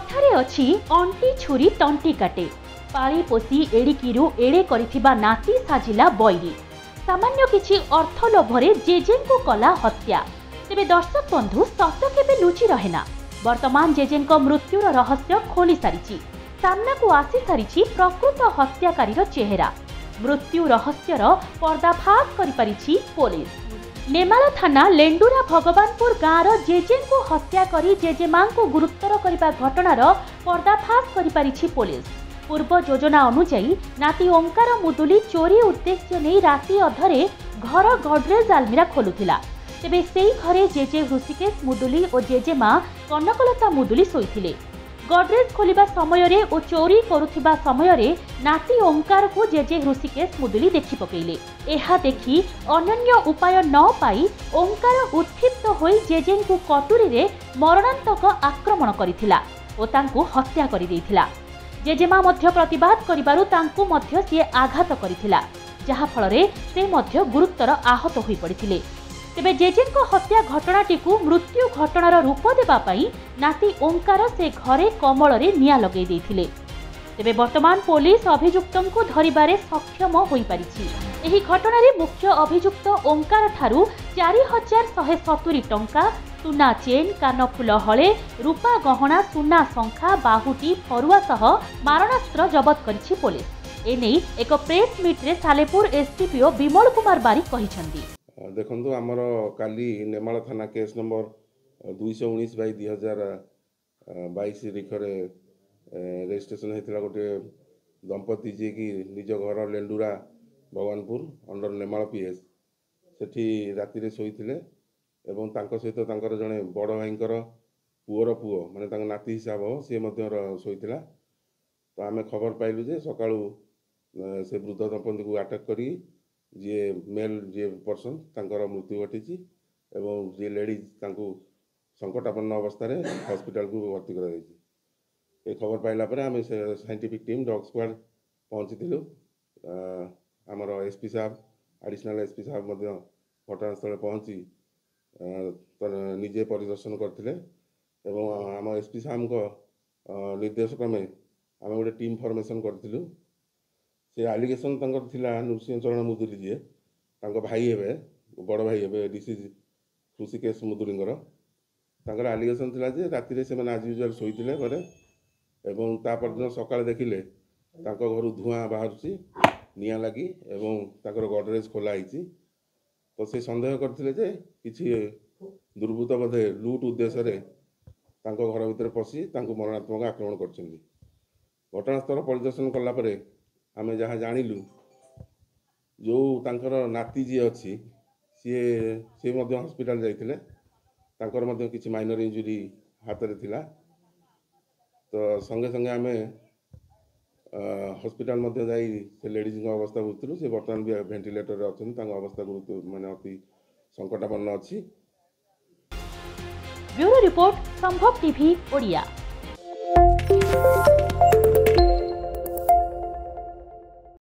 कथारे अछि अंटी छुरी तंटी काटे पाली पोषी एड़िकीरू एड़े करिथिबा नाती साजिला बैरी सामान्य किछि अर्थ लोभरे जेजेंको कला हत्या। तेबे दर्शक बंधु सत केबे लुचि रहेना। वर्तमान जेजेंको मृत्युर रहस्य खोली सारिछि। सामना को आसी सारिछि प्रकृत हत्याकारीर चेहरा। मृत्यु रहस्यर पर्दाफाश करि पारिछि पुलिस। नेमाल थाना लेंडुरा भगवानपुर गाँवर जेजेंको हत्या करी जेजेमां को गुरुतर करने घटनार पर्दाफाश करि पारिछि पुलिस। पूर्व योजना अनुसायी नाती ओंकार मुदुली चोरी उद्देश्य नहीं राति अधरे घर गडरेज आलमीरा खोलुथिला। तेबे सेई घरे जेजे ऋषिकेश मुदुली और जेजेमा कनकलता मुदुली शोइथिले। गडरेज खोलिबा समय रे और चोरी करुथिबा समय रे नाती ओंकार को जेजे ऋषिकेश मुदुली देखि पकेइले। एहा देखि अनन्य उपाय न पाई ओंकार उत्क्षिप्त होई जेजेंकु कटुरी रे मरणांतक आक्रमण करिथिला और तांकु हत्या करि देइथिला। जेजेमा मध्य प्रतिवाद करिबारु तांकु मध्य से आघात करिथिला, जहा फଳରେ से मध्य गुरुतर आहत होई पड़िथिले। तेबे जेजेंको हत्या घटनाटीकु मृत्यु घटनार रूप देबा पई नाती ओंकार से घरे कमल रे निया लगेई देइथिले। तेबे वर्तमान पुलिस अभियुक्तंकु धरिबारे सक्षम होई पारिछि। एही घटनारे मुख्य अभियुक्त ओंकार ठारू 4170 टंका सुना चेन कानफुल हले रूपा गहना सुना शंखा बाहुटी फरुआ सह मारणास्त्र जबत करिछि पुलिस। एने एक प्रेस मीट रे सालेपुर एसडीपीओ विमल कुमार बारिक कहिसंदी। देखंतु आमर काली नेमाल थाना केस नंबर 219/2022 रिखरे रजिस्ट्रेशन होता गोटे दंपति जी की निज घर लेंडुरा भगवानपुर अंडर नेमाल पीएस सेठी राति शोते एवं सहित जड़े बड़ भाई पुअर पुओ माने नाती हिसाब सी शोता। तो आम खबर पाइलु जे सकाळु से वृद्ध दंपति को अटैक करी जी मेल जी पर्सन तांकर मृत्यु घटी एवं जी लेडीज संकटापन्न अवस्था हॉस्पिटल को भर्ती कर खबर पाइला पर आम साइंटिफिक टीम डॉग स्क्वाड पहुँची आमर एसपी साहब एडिशनल एसपी साहब घटनास्थल पहुँची निजे परिदर्शन करते आम एसपी साहब निर्देश क्रमे आम गोटे टीम फॉर्मेशन करूँ। से आलिगेसन थिला नृसिंह चरण मुदुली जी भाई हे बड़ भाई हे डिसीज ऋषिकेश मुदुलींगर आलिगेसन थिला जे राति से आज यूजुआल शोते घरे एवं तापरदिन सकाଳେ देखिले घर धुआं बाहर निया लगी एवं गडरेज खोलाई। तो से सन्देह करते जे किसी दुर्बृत्त बोधे लुट उद्देश्य घर भितर पशि मरणात्मक आक्रमण कर घटनास्थल परिदर्शन कलापर आम जहाँ जानिलु जो तांकर नाती जी अच्छी सी हॉस्पिटल जाइथिले किसी माइनर इंजुरी हाथ में थिला। तो संगे संगे आम हॉस्पिटल जाई से लेडीज अवस्था बुझुलु से बर्तमान भी वेंटिलेटर अच्छा अवस्था माने अति संकटापन्न अच्छी। ब्यूरो रिपोर्ट संभव टीवी ओडिया।